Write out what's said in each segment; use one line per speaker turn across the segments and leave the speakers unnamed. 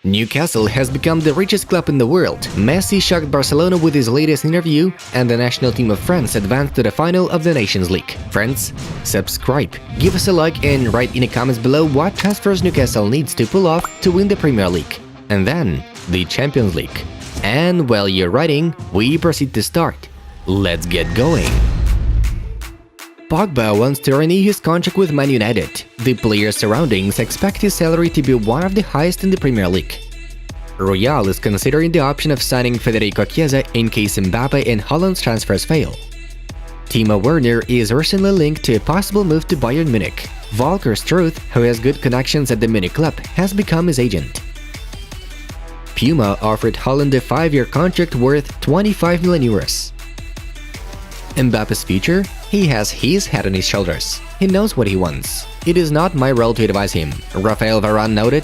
Newcastle has become the richest club in the world. Messi shocked Barcelona with his latest interview, and the national team of France advanced to the final of the Nations League. Friends, subscribe, give us a like and write in the comments below what transfers Newcastle needs to pull off to win the Premier League, and then the Champions League. And while you're writing, we proceed to start. Let's get going. Pogba wants to renew his contract with Man United. The player's surroundings expect his salary to be one of the highest in the Premier League. Real is considering the option of signing Federico Chiesa in case Mbappe and Haaland's transfers fail. Timo Werner is recently linked to a possible move to Bayern Munich. Volker Struth, who has good connections at the Munich club, has become his agent. Puma offered Haaland a 5-year contract worth 25 million euros. Mbappe's future? He has his head on his shoulders. He knows what he wants. It is not my role to advise him, Rafael Varane noted.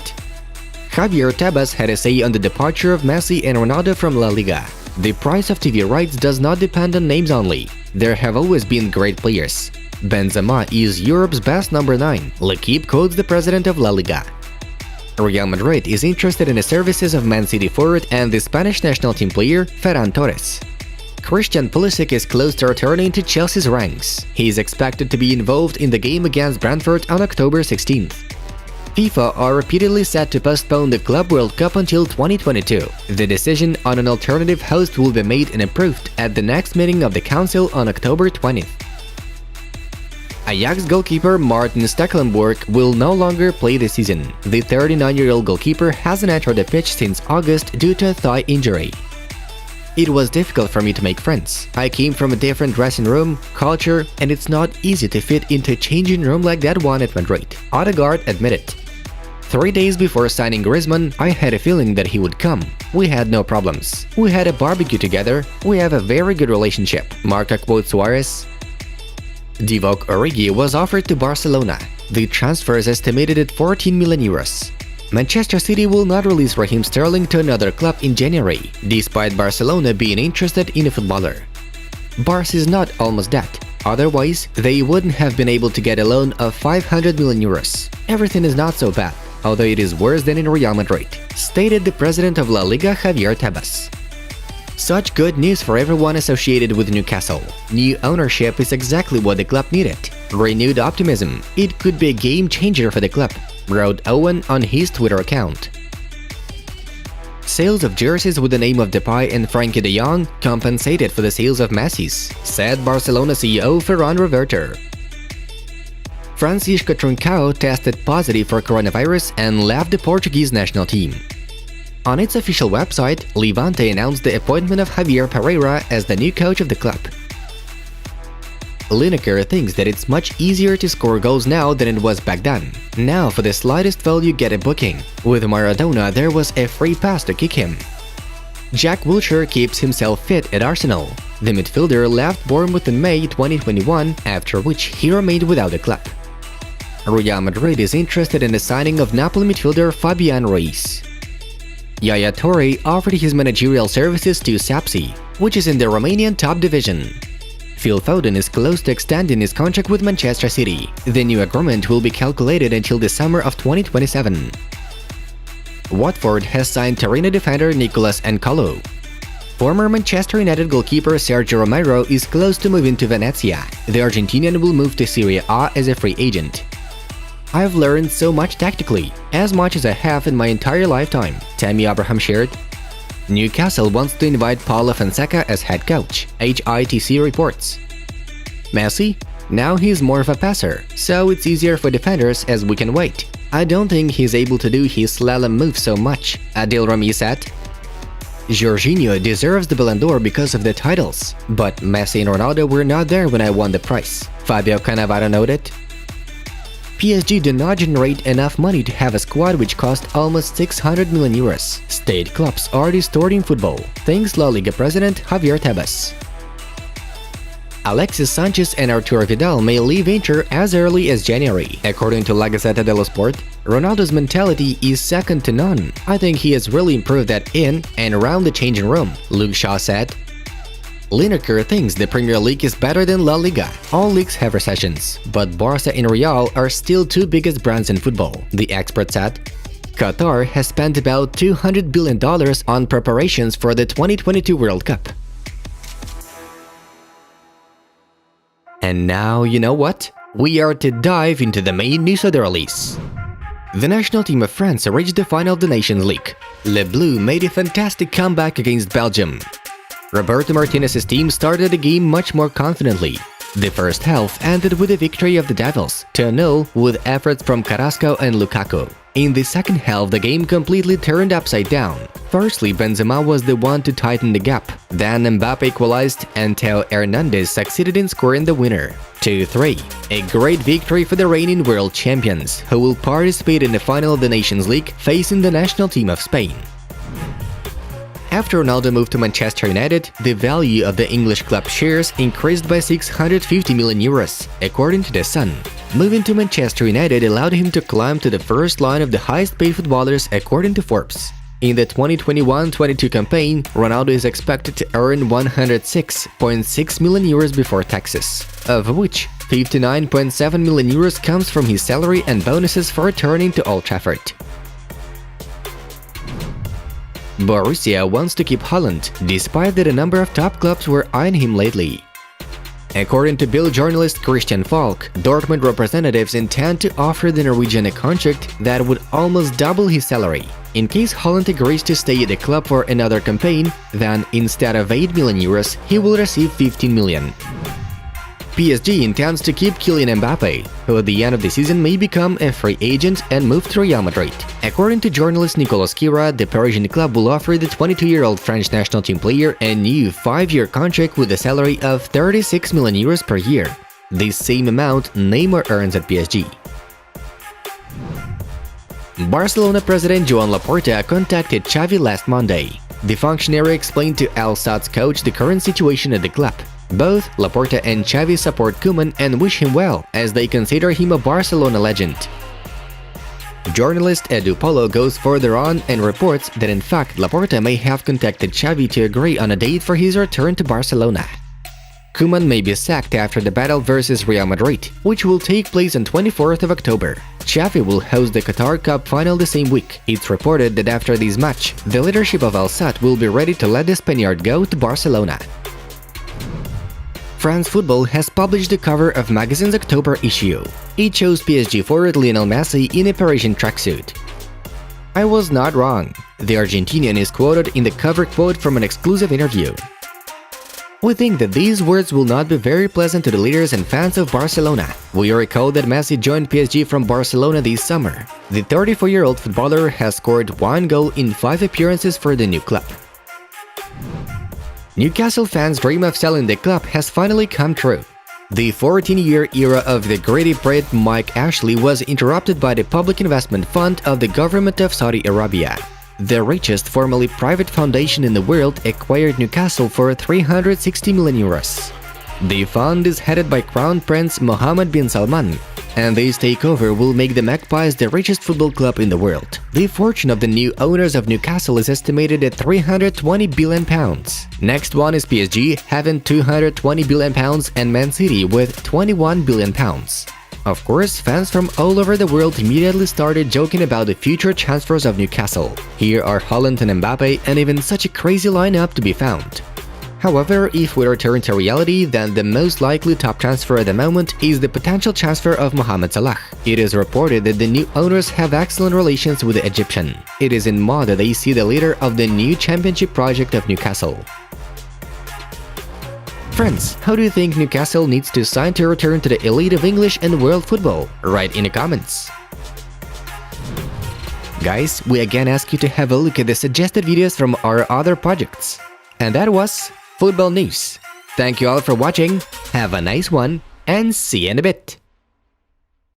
Javier Tebas had a say on the departure of Messi and Ronaldo from La Liga. The price of TV rights does not depend on names only. There have always been great players. Benzema is Europe's best number 9, L'Equipe quotes the president of La Liga. Real Madrid is interested in the services of Man City forward and the Spanish national team player Ferran Torres. Christian Pulisic is close to returning to Chelsea's ranks. He is expected to be involved in the game against Brentford on October 16th. FIFA are repeatedly set to postpone the Club World Cup until 2022. The decision on an alternative host will be made and approved at the next meeting of the Council on October 20th. Ajax goalkeeper Martin Stekelenburg will no longer play this season. The 39-year-old goalkeeper hasn't entered the pitch since August due to a thigh injury. It was difficult for me to make friends. I came from a different dressing room, culture, and it's not easy to fit into a changing room like that one at Madrid, Odegaard admitted. 3 days before signing Griezmann, I had a feeling that he would come. We had no problems. We had a barbecue together. We have a very good relationship. Marca quotes Suarez. Divock Origi was offered to Barcelona. The transfer is estimated at 14 million euros. Manchester City will not release Raheem Sterling to another club in January, despite Barcelona being interested in a footballer. Barca is not almost dead. Otherwise, they wouldn't have been able to get a loan of 500 million euros. Everything is not so bad, although it is worse than in Real Madrid, stated the president of La Liga Javier Tebas. Such good news for everyone associated with Newcastle. New ownership is exactly what the club needed. Renewed optimism. It could be a game changer for the club, wrote Owen on his Twitter account. Sales of jerseys with the name of Depay and Frankie de Jong compensated for the sales of Messi's, said Barcelona CEO Ferran Reverter. Francisco Trincao tested positive for coronavirus and left the Portuguese national team. On its official website, Levante announced the appointment of Javier Pereira as the new coach of the club. Lineker thinks that it's much easier to score goals now than it was back then. Now for the slightest foul you get a booking. With Maradona there was a free pass to kick him. Jack Wilshere keeps himself fit at Arsenal. The midfielder left Bournemouth in May 2021, after which he remained without a club. Real Madrid is interested in the signing of Napoli midfielder Fabian Ruiz. Yaya Toure offered his managerial services to Sapsi, which is in the Romanian top division. Phil Foden is close to extending his contract with Manchester City. The new agreement will be calculated until the summer of 2027. Watford has signed Torino defender Nicolas N'Kolo. Former Manchester United goalkeeper Sergio Romero is close to moving to Venezia. The Argentinian will move to Serie A as a free agent. I've learned so much tactically, as much as I have in my entire lifetime, Tammy Abraham shared. Newcastle wants to invite Paulo Fonseca as head coach, HITC reports. Messi? Now he's more of a passer, so it's easier for defenders as we can wait. I don't think he's able to do his slalom move so much, Adil Rami said. Jorginho deserves the Ballon d'Or because of the titles, but Messi and Ronaldo were not there when I won the prize, Fabio Cannavaro noted. PSG did not generate enough money to have a squad which cost almost 600 million euros. State clubs are distorting football, thinks La Liga president Javier Tebas. Alexis Sanchez and Arturo Vidal may leave Inter as early as January. According to La Gazzetta dello Sport, Ronaldo's mentality is second to none. I think he has really improved that in and around the changing room, Luke Shaw said. Lineker thinks the Premier League is better than La Liga. All leagues have recessions, but Barca and Real are still two biggest brands in football, the expert said. Qatar has spent about $200 billion on preparations for the 2022 World Cup. And now, you know what? We are to dive into the main news of the release. The national team of France reached the final of the Nations League. Les Bleus made a fantastic comeback against Belgium. Roberto Martinez's team started the game much more confidently. The first half ended with a victory of the Devils, 2-0, with efforts from Carrasco and Lukaku. In the second half, the game completely turned upside down. Firstly, Benzema was the one to tighten the gap. Then Mbappe equalized and Theo Hernandez succeeded in scoring the winner. 2-3. A great victory for the reigning world champions, who will participate in the final of the Nations League facing the national team of Spain. After Ronaldo moved to Manchester United, the value of the English club shares increased by 650 million euros, according to The Sun. Moving to Manchester United allowed him to climb to the first line of the highest-paid footballers, according to Forbes. In the 2021-22 campaign, Ronaldo is expected to earn 106.6 million euros before taxes, of which 59.7 million euros comes from his salary and bonuses for returning to Old Trafford. Borussia wants to keep Haaland, despite that a number of top clubs were eyeing him lately. According to Bild journalist Christian Falk, Dortmund representatives intend to offer the Norwegian a contract that would almost double his salary. In case Haaland agrees to stay at the club for another campaign, then instead of 8 million euros, he will receive 15 million. PSG intends to keep Kylian Mbappe, who at the end of the season may become a free agent and move to Real Madrid. According to journalist Nicolas Kira, the Parisian club will offer the 22-year-old French national team player a new 5-year contract with a salary of 36 million euros per year, the same amount Neymar earns at PSG. Barcelona president Joan Laporta contacted Xavi last Monday. The functionary explained to Al Sadd's coach the current situation at the club. Both Laporta and Xavi support Koeman and wish him well, as they consider him a Barcelona legend. Journalist Edu Polo goes further on and reports that in fact Laporta may have contacted Xavi to agree on a date for his return to Barcelona. Koeman may be sacked after the battle versus Real Madrid, which will take place on 24th of October. Xavi will host the Qatar Cup final the same week. It's reported that after this match, the leadership of Al Sadd will be ready to let the Spaniard go to Barcelona. France Football has published the cover of magazine's October issue. It shows PSG forward Lionel Messi in a Parisian tracksuit. I was not wrong. The Argentinian is quoted in the cover quote from an exclusive interview. We think that these words will not be very pleasant to the leaders and fans of Barcelona. We recall that Messi joined PSG from Barcelona this summer. The 34-year-old footballer has scored 1 goal in 5 appearances for the new club. Newcastle fans' dream of selling the club has finally come true. The 14-year era of the greedy Brit Mike Ashley was interrupted by the Public Investment Fund of the government of Saudi Arabia. The richest formerly private foundation in the world acquired Newcastle for 360 million euros. The fund is headed by Crown Prince Mohammed bin Salman, and this takeover will make the Magpies the richest football club in the world. The fortune of the new owners of Newcastle is estimated at £320 billion. Next one is PSG, having £220 billion, and Man City with £21 billion. Of course, fans from all over the world immediately started joking about the future transfers of Newcastle. Here are Haaland and Mbappe, and even such a crazy lineup to be found. However, if we return to reality, then the most likely top transfer at the moment is the potential transfer of Mohamed Salah. It is reported that the new owners have excellent relations with the Egyptian. It is in Mo that they see the leader of the new championship project of Newcastle. Friends, how do you think Newcastle needs to sign to return to the elite of English and world football? Write in the comments. Guys, we again ask you to have a look at the suggested videos from our other projects. And that was Football News. Thank you all for watching, have a nice one, and see you in a bit.